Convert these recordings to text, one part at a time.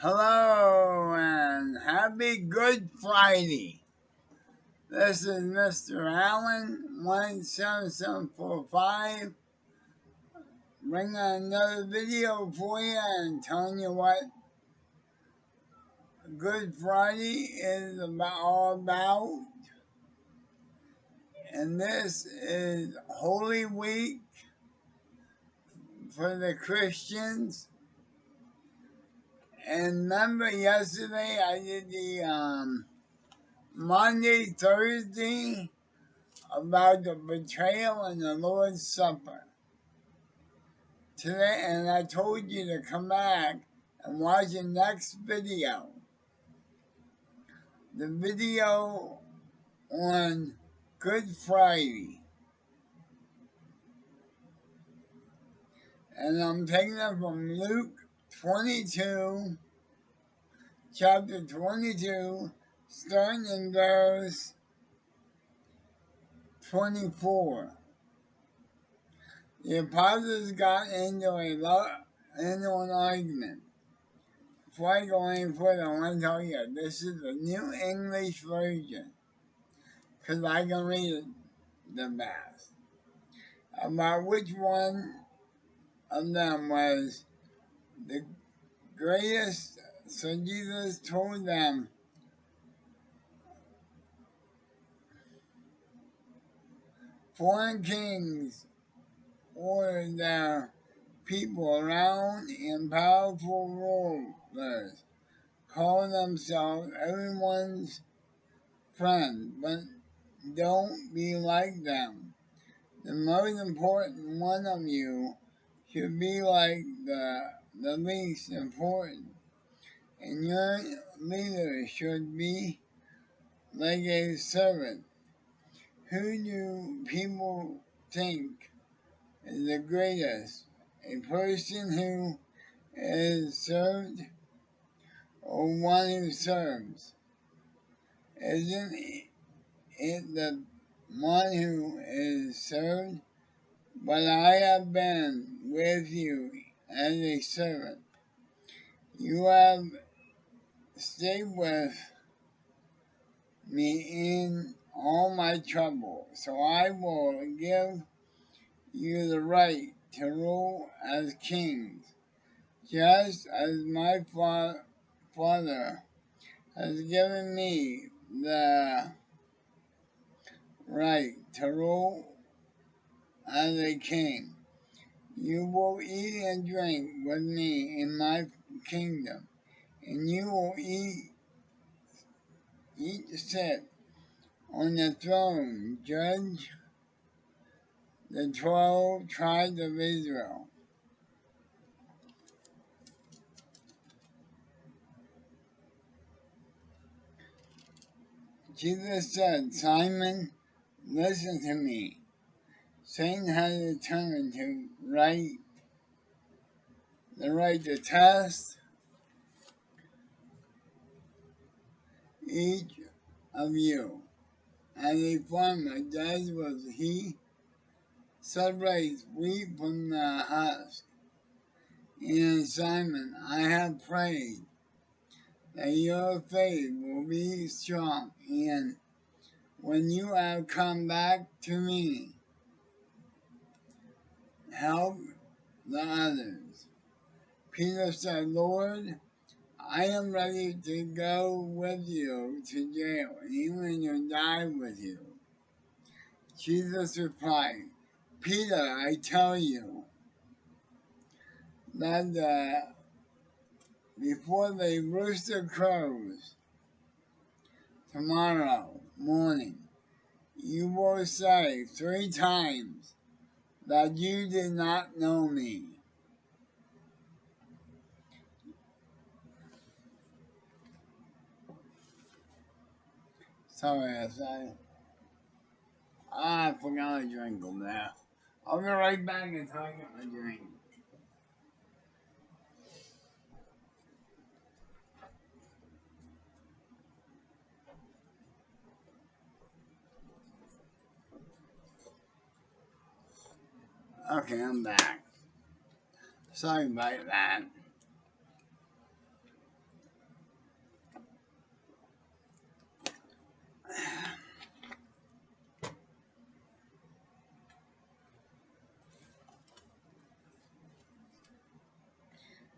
Hello and happy Good Friday. This is Mr. Allen, 17745, bringing another video for you and telling you what Good Friday is all about. And this is Holy Week for the Christians. And remember yesterday I did the Monday, Thursday about the betrayal and the Lord's Supper. Today, and I told you to come back and watch the next video. The video on Good Friday. And I'm taking it from Luke 22, chapter 22, starting in verse 24. The apostles got into an argument. Before I go any further, I want to tell you, this is the New English Version, because I can read it the best. About which one of them was the greatest. So Jesus told them, foreign kings ordered their people around, and powerful rulers call themselves everyone's friend, but don't be like them. The most important one of you should be like the least important, and your leader should be like a servant. Who do people think is the greatest? A person who is served or one who serves? Isn't it the one who is served? But I have been with you as a servant. You have stayed with me in all my trouble, so I will give you the right to rule as kings, just as my Father has given me the right to rule as a king. You will eat and drink with me in my kingdom, and you will sit on the throne, judge the 12 tribes of Israel. Jesus said, Simon, listen to me. Satan has determined to the right to test each of you. As a farmer does what he separates wheat from the husk. And Simon, I have prayed that your faith will be strong, and when you have come back to me, help the others. Peter said, Lord, I am ready to go with you to jail, even to die with you. Jesus replied, Peter, I tell you that before the rooster crows tomorrow morning, you will say 3 times that you did not know me. Sorry, I forgot a drink over there. I'll be right back until I get my drink. Okay, I'm back. Sorry about that.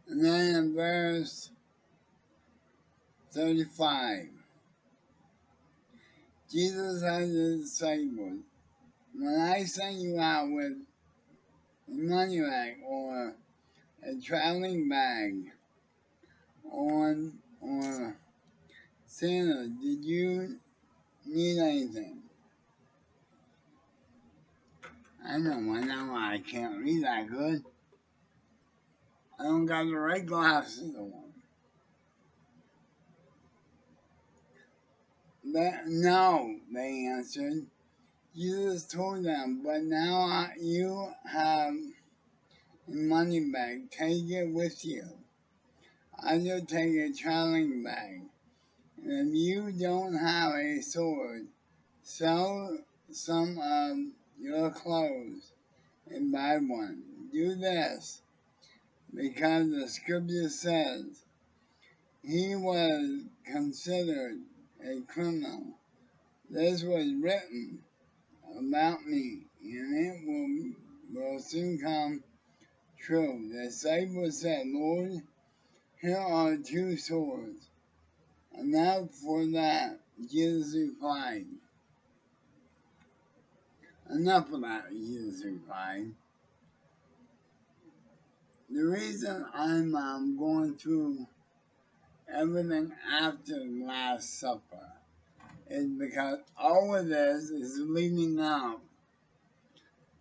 And then in verse 35, Jesus said to his disciples, when I send you out with a money bag or a traveling bag or Santa, did you need anything? I know why now I can't read that good. I don't got the right glasses on. No, they answered. Jesus told them, but now you have a money bag. Take it with you. I will take a traveling bag. And if you don't have a sword, sell some of your clothes and buy one. Do this because the scripture says he was considered a criminal. This was written about me, and it will soon come true. The disciples said, Lord, here are 2 swords. Enough for that, Jesus replied. Enough of that, Jesus replied. The reason I'm going through everything after the Last Supper is because all of this is leading up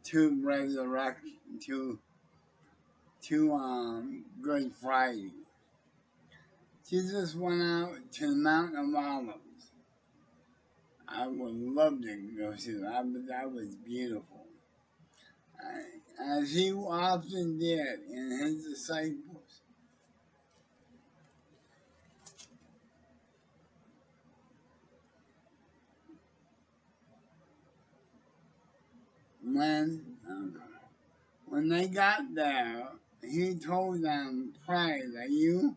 to resurrection, to Good Friday. Jesus went out to the Mount of Olives. I would love to go see that, but that was beautiful. As he often did in his disciples. When they got there, he told them, pray that you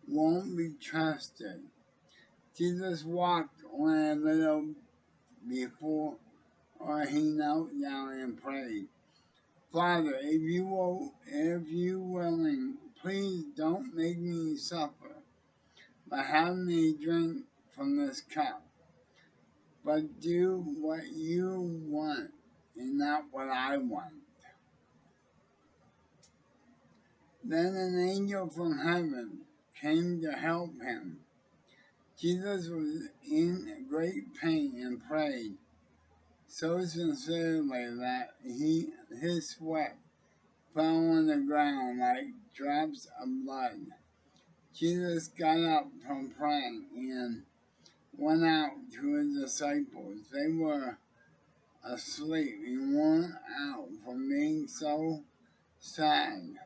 won't be trusted. Jesus walked on a little before, or he knelt down and prayed. Father, if you willing, please don't make me suffer, but have me drink from this cup. But do what you want and not what I want. Then an angel from heaven came to help him. Jesus was in great pain and prayed so sincerely that his sweat fell on the ground like drops of blood. Jesus got up from praying and went out to his disciples. They were asleep and worn out from being so sad.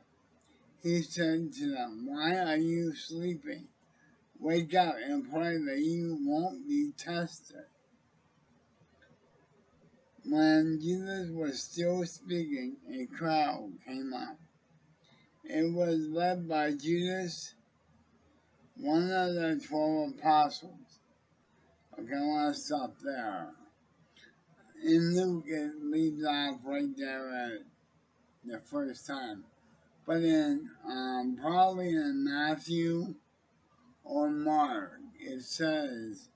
He said to them, why are you sleeping? Wake up and pray that you won't be tested. When Jesus was still speaking, a crowd came up. It was led by Judas, one of the 12 apostles. Okay, I want to stop there. In Luke, it leaves off right there at the first time. But in probably in Matthew or Mark, it says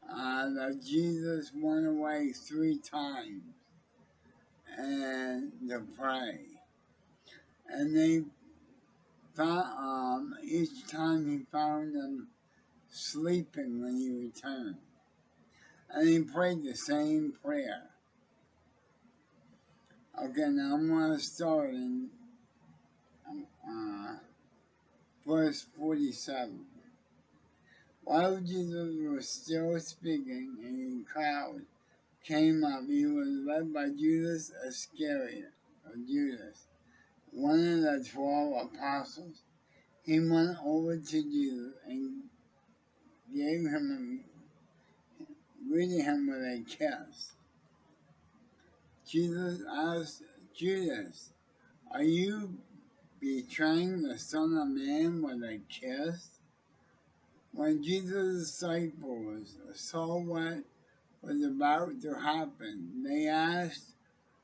that Jesus went away 3 times and to pray. And they found, each time he found them sleeping when he returned. And he prayed the same prayer. Okay, now I'm going to start in verse 47. While Jesus was still speaking, a crowd came up. He was led by Judas Iscariot, or Judas, one of the 12 apostles. He went over to Jesus and gave him greeted him with a kiss. Jesus asked Judas, are you betraying the Son of Man with a kiss? When Jesus' disciples saw what was about to happen, they asked,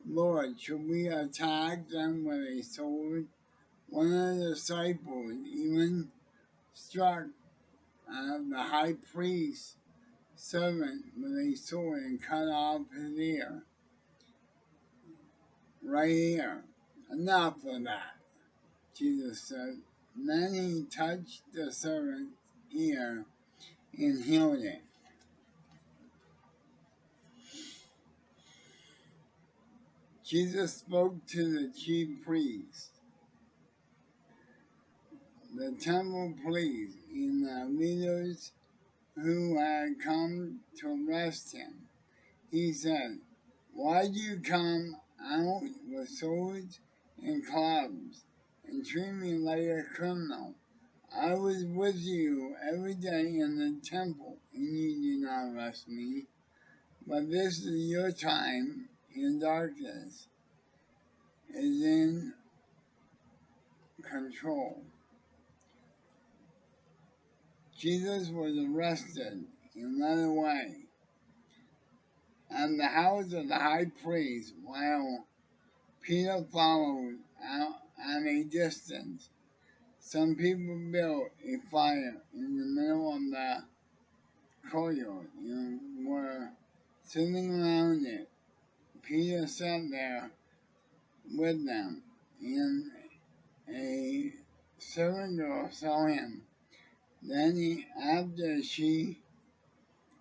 Lord, should we attack them with a sword? One of the disciples even struck the high priest's servant with a sword and cut off his ear, right ear. Enough of that, Jesus said. Then he touched the servant's ear and healed it. Jesus spoke to the chief priests, the temple police, and the leaders who had come to arrest him. He said, why do you come out with swords and clubs and treat me like a criminal? I was with you every day in the temple, and you did not arrest me. But this is your time, and darkness is in control. Jesus was arrested and led away at the house of the high priest while Peter followed out at a distance. Some people built a fire in the middle of the courtyard and were sitting around it. Peter sat there with them, and a servant girl saw him. Then, after she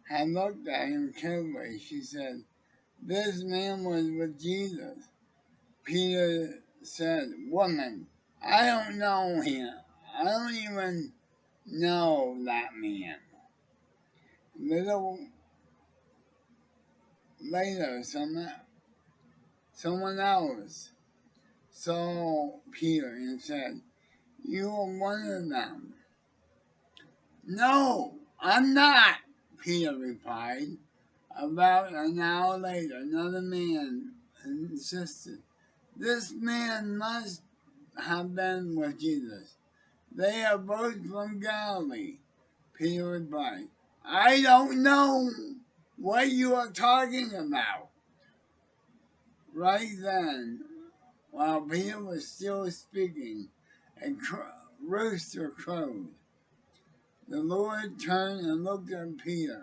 had looked at him carefully, she said, this man was with Jesus. Peter said, woman, I don't know him. I don't even know that man. A little later, someone else saw Peter and said, you are one of them. No, I'm not, Peter replied. About an hour later, another man insisted, this man must have been with Jesus. They are both from Galilee. Peter replied, I don't know what you are talking about. Right then, while Peter was still speaking, a rooster crowed. The Lord turned and looked at Peter,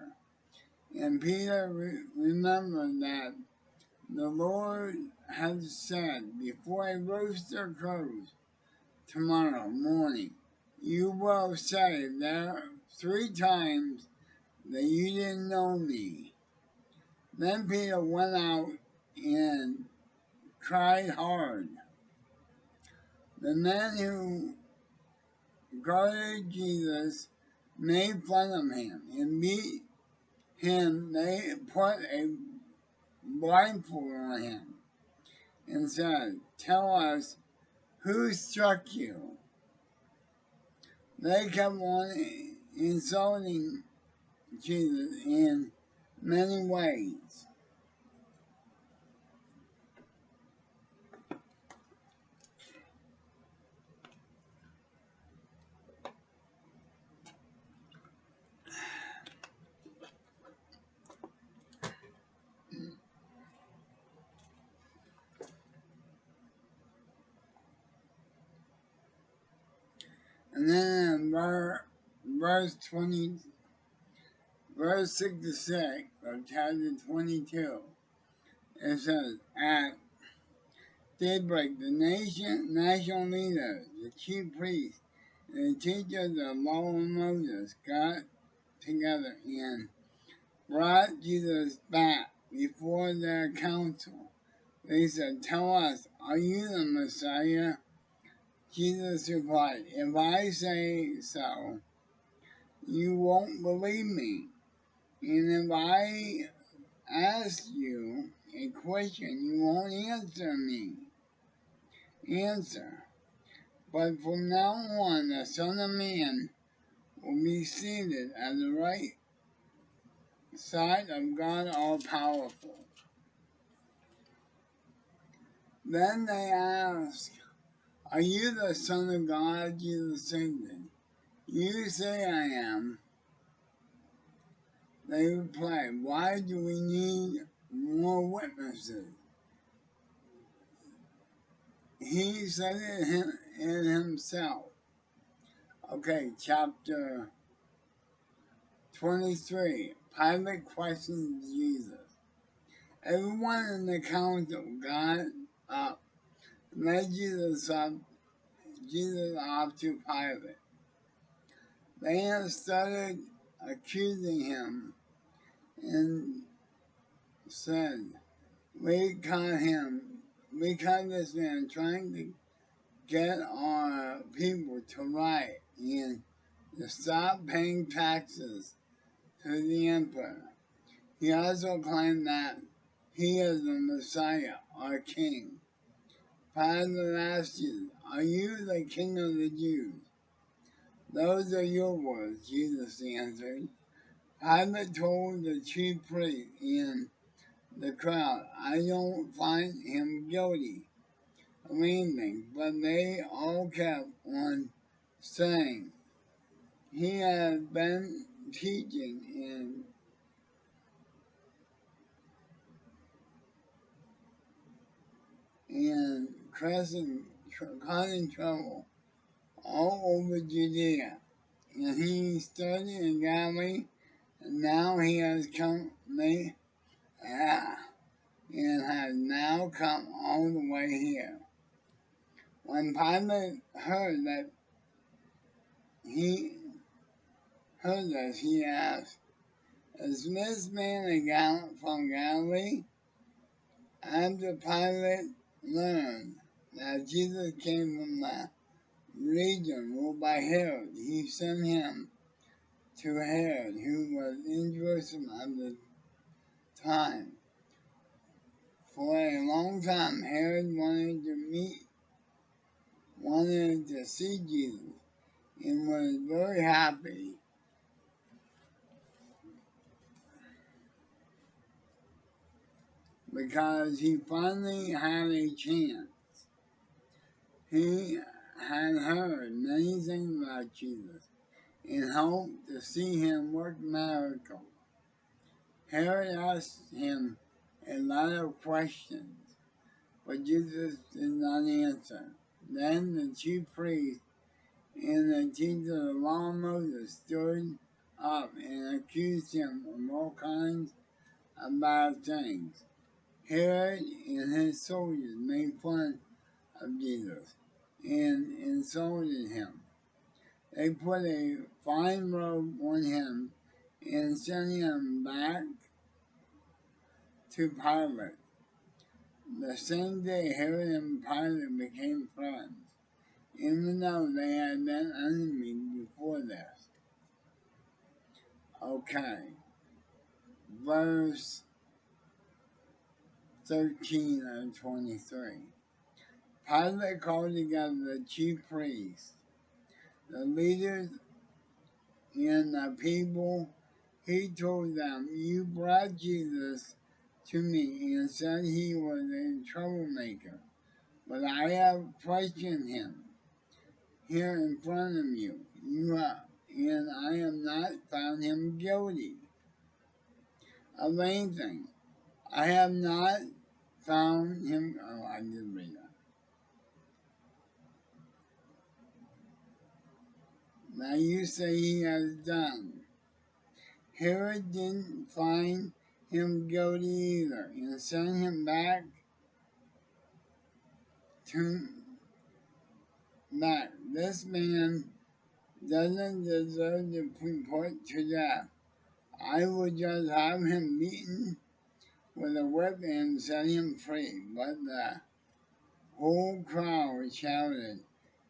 and Peter remembered that the Lord had said, before a rooster crows tomorrow morning, you will say there 3 times that you didn't know me. Then Peter went out and cried hard. The men who guarded Jesus made fun of him and beat him. They put a blindfold on him and said, tell us who struck you. They kept on insulting Jesus in many ways. And then in verse 66 of chapter 22, it says, at daybreak, the national leaders, the chief priests, and the teachers of law and Moses got together and brought Jesus back before their council. They said, tell us, are you the Messiah? Jesus replied, if I say so, you won't believe me. And if I ask you a question, you won't answer. But from now on, the Son of Man will be seated at the right side of God All-Powerful. Then they asked, are you the Son of God? Jesus answered, you say I am. They replied, "Why do we need more witnesses?" He said it in himself. Okay, chapter 23. Pilate questions Jesus. Everyone in the council got up, led Jesus off to Pilate. They had started accusing him and said, "We caught this man trying to get our people to riot and to stop paying taxes to the emperor." He also claimed that he is the Messiah, our king. Pilate asked Jesus, "Are you the king of the Jews?" "Those are your words," Jesus answered. Pilate told the chief priests and the crowd, "I don't find him guilty of anything," but they all kept on saying, "He has been teaching and causing trouble all over Judea. And he started in Galilee, and now he has come and has now come all the way here." When Pilate he heard this, he asked, "Is this man from Galilee?" After Pilate learned that Jesus came from the region ruled by Herod, he sent him to Herod, who was in Jerusalem at the time. For a long time, Herod wanted to see Jesus, and was very happy because he finally had a chance. He had heard many things about Jesus and hoped to see him work miracles. Herod asked him a lot of questions, but Jesus did not answer. Then the chief priests and the teachers of the law of Moses stood up and accused him of all kinds of bad things. Herod and his soldiers made fun of Jesus and insulted him. They put a fine robe on him and sent him back to Pilate. The same day, Herod and Pilate became friends, even though they had been enemies before this. Okay, verse 13 of 23. Pilate called together the chief priests, the leaders, and the people. He told them, "You brought Jesus to me and said he was a troublemaker, but I have questioned him here in front of you, and I have not found him guilty of anything. I have not found him." Oh, I did read that. Now you say he has done. Herod didn't find him guilty either and sent him to back. This man doesn't deserve to be put to death. I would just have him beaten with a whip and set him free. But the whole crowd shouted,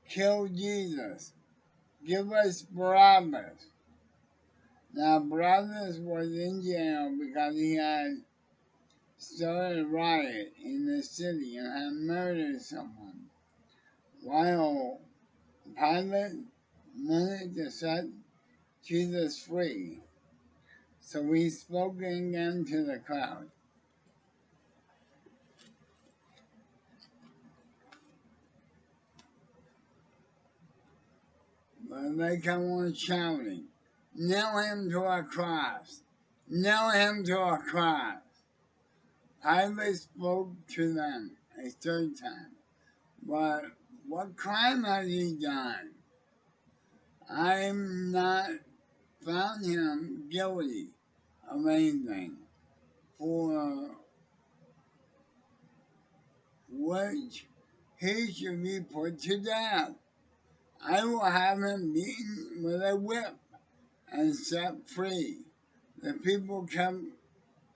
"Kill Jesus! Give us Barabbas!" Now Barabbas was in jail because he had started a riot in the city and had murdered someone, while Pilate wanted to set Jesus free. So he spoke again to the crowd. But they come on shouting, "Nail him to a cross! nail him to a cross. Pilate spoke to them a third time. But what crime has he done? I'm not found him guilty of anything for which he should be put to death. I will have him beaten with a whip and set free. The people kept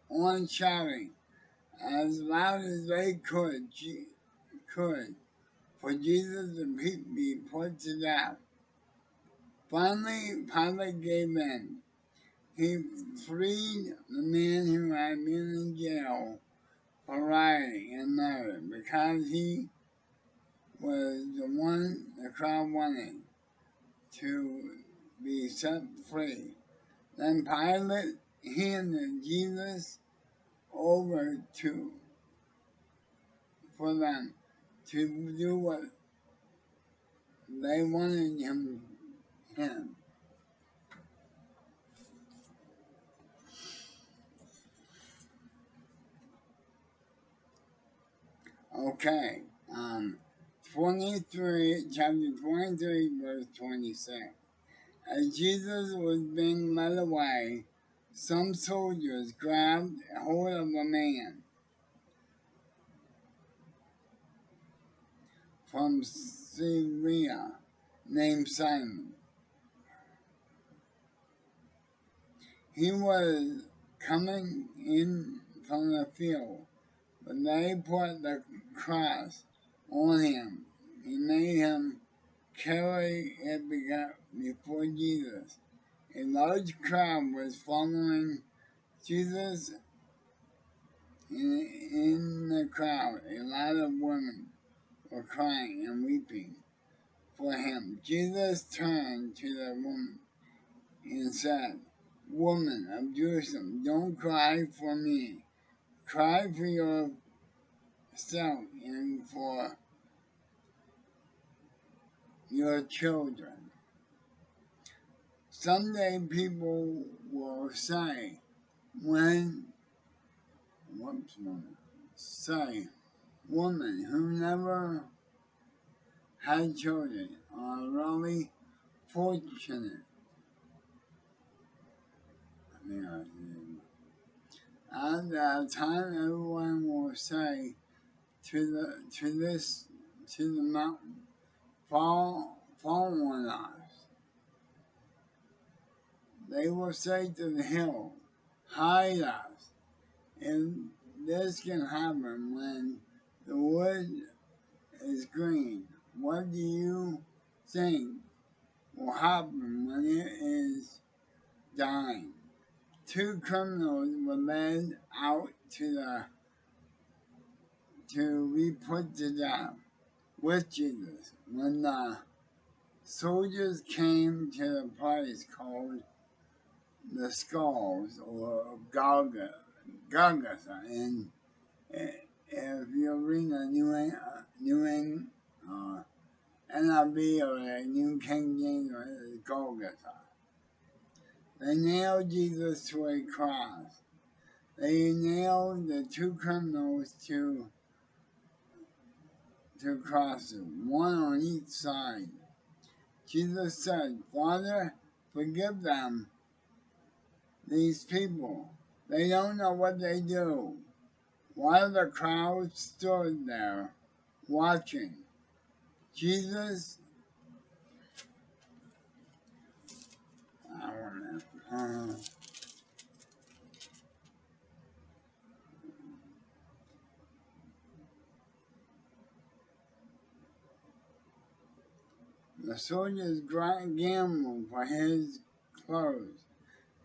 on shouting as loud as they could for Jesus to be put to death. Finally, Pilate gave in. He freed the man who had been in jail for rioting and murder because he was the one the crowd wanted to be set free. Then Pilate handed Jesus over for them to do what they wanted him. Okay, chapter 23, verse 26. As Jesus was being led away, some soldiers grabbed hold of a man from Syria named Simon. He was coming in from the field, but they put the cross on him and made him carry it before Jesus. A large crowd was following Jesus. In the crowd, a lot of women were crying and weeping for him. Jesus turned to the woman and said, "Woman of Jerusalem, don't cry for me. Cry for yourself and for your children." Someday people will say, women who never had children are really fortunate. At that time, everyone will say to the mountain, fall on us. They will say to the hill, hide us. And this can happen when the wood is green. What do you think will happen when it is dying? Two criminals were led out to be put to death with Jesus. When the soldiers came to the place called the Skulls, or Golgotha, and if you're reading a New NIV or a New King James, it's Golgotha. They nailed Jesus to a cross. They nailed the two criminals to crosses, one on each side. Jesus said, "Father, forgive them, these people. They don't know what they do." While the crowd stood there watching, Jesus, the soldiers gambled for his clothes.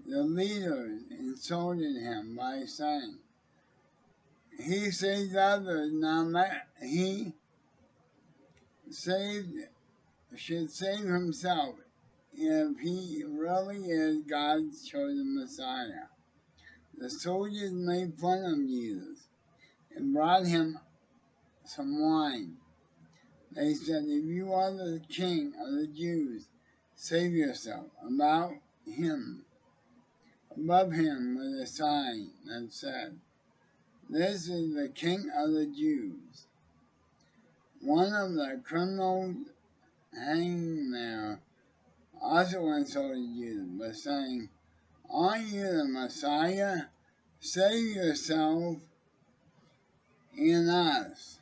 The leaders insulted him by saying, "He saved others, now he should save himself if he really is God's chosen Messiah." The soldiers made fun of Jesus and brought him some wine. They said, "If you are the king of the Jews, save yourself." About him, Above him was a sign that said, "This is the King of the Jews." One of the criminals hanging there also insulted Jesus by saying, "Aren't you the Messiah? Save yourself and us."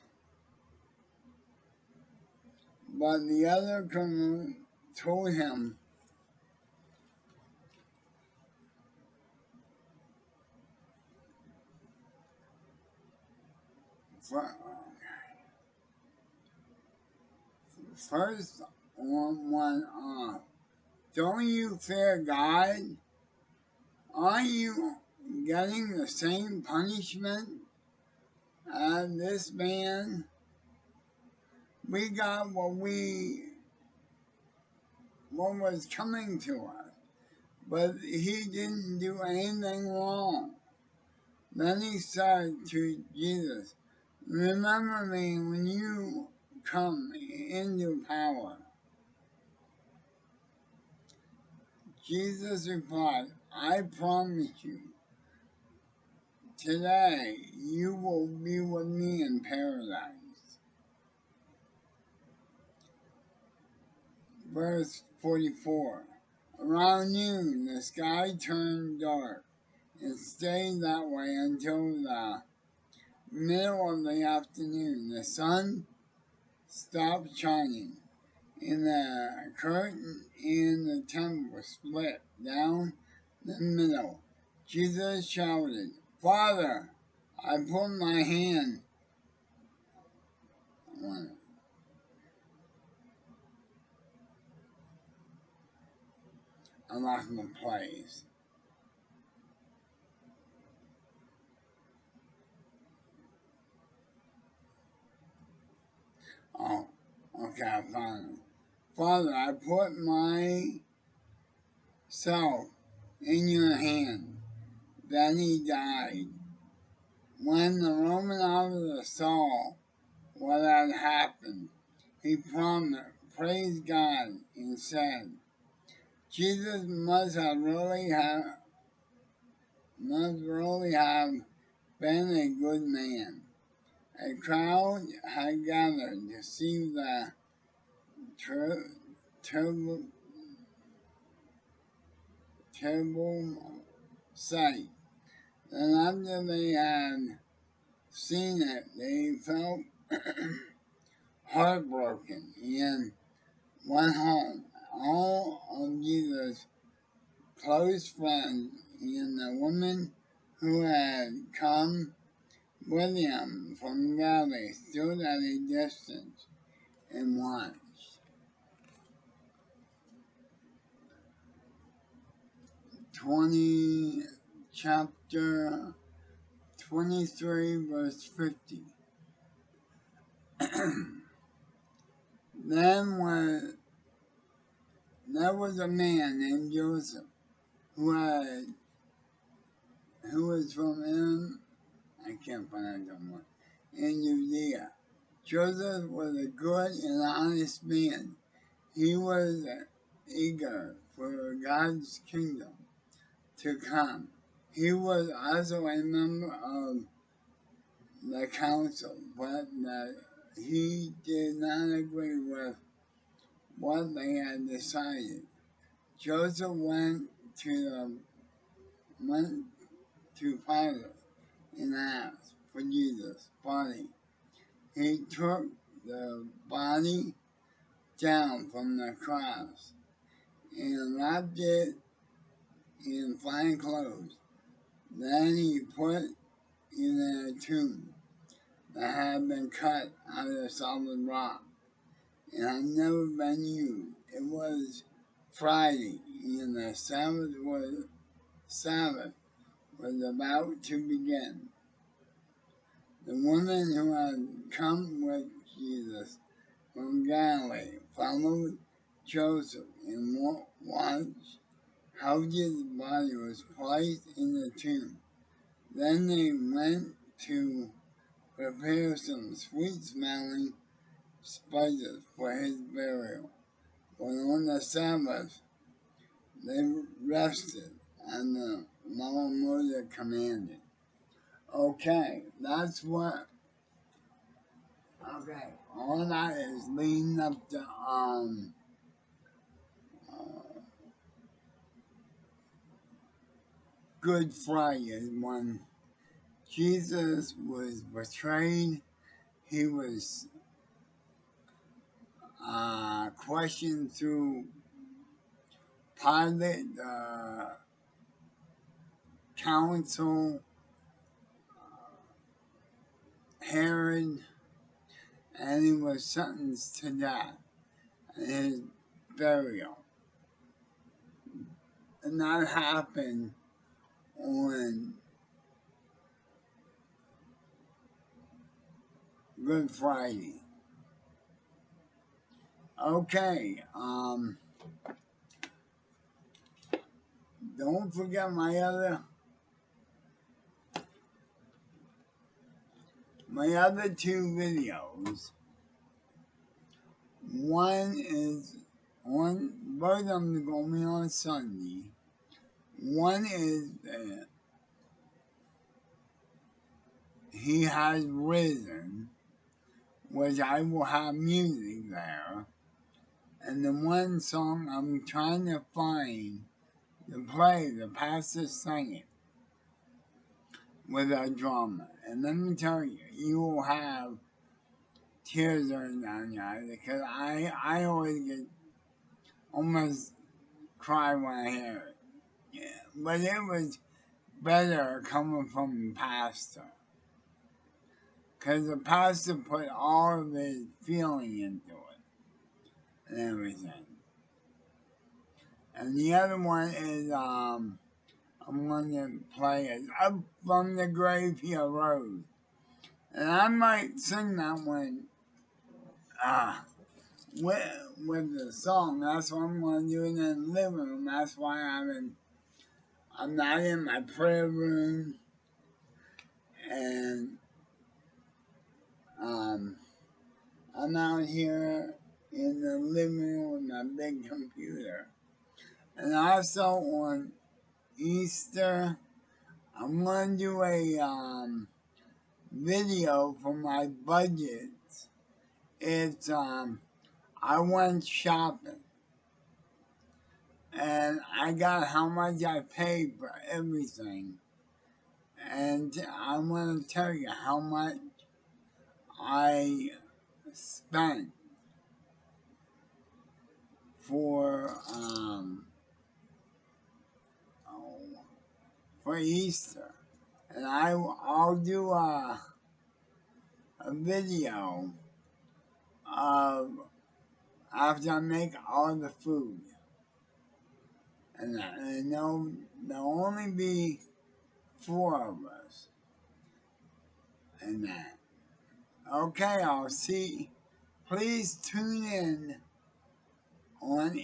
But the other criminal told him, first one off, "Don't you fear God? Aren't you getting the same punishment as this man? We got what was coming to us, but he didn't do anything wrong." Then he said to Jesus, "Remember me when you come into power." Jesus replied, "I promise you, today you will be with me in paradise." Verse 44. Around noon, the sky turned dark and stayed that way until the middle of the afternoon. The sun stopped shining, and the curtain in the temple split down the middle. Jesus shouted, "Father, I put my hand on it." I lost my place. Oh, okay, I found it. "Father, I put myself in your hand." Then he died. When the Roman officer saw what had happened, he praised God and said, "Jesus must really have been a good man." A crowd had gathered to see the terrible, terrible sight. And after they had seen it, they felt heartbroken and went home. All of Jesus' close friends and the woman who had come with him from Galilee stood at a distance and watched. Chapter 23, verse 50. Then there was a man named Joseph who was from I can't pronounce that one, in Judea. Joseph was a good and honest man. He was eager for God's kingdom to come. He was also a member of the council, but he did not agree with what they had decided. Joseph went to Pilate and asked for Jesus' body. He took the body down from the cross and wrapped it in fine clothes. Then he put it in a tomb that had been cut out of solid rock and had never been used. It was Friday, and the Sabbath was about to begin. The woman who had come with Jesus from Galilee followed Joseph and watched how Jesus' body was placed in the tomb. Then they went to prepare some sweet-smelling spices for his burial. But on the Sabbath, they rested, and the Mama Mother commanded. Okay, that's what. Okay, all that is leading up to uh, Good Friday when Jesus was betrayed. He was questioned through Pilate, council, Herod, and he was sentenced to death and his burial. And that happened on Good Friday. Okay, don't forget my other two videos. One is both of them are going to be on Sunday. One is He Has Risen, which I will have music there. And the one song I'm trying to find to play, the pastor sang it with a drama. And let me tell you, you will have tears running down your eyes because I always get almost cry when I hear it. Yeah, but it was better coming from the pastor. Because the pastor put all of his feeling into it and everything. And the other one is, I'm going to play it Up From the Grave He Arose. And I might sing that one with the song. That's what I'm going to do in the living room. That's why I'm not in my prayer room. And I'm out here in the living room with my big computer. And also on Easter, I'm going to do a video for my budget. It's, I went shopping. And I got how much I paid for everything. And I'm going to tell you how much I spent for for Easter. And I'll do a video of after I make all the food. And there'll only be 4 of us. And that. Okay, I'll see. Please tune in on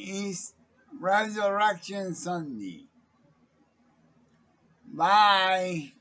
Resurrection Sunday. Bye.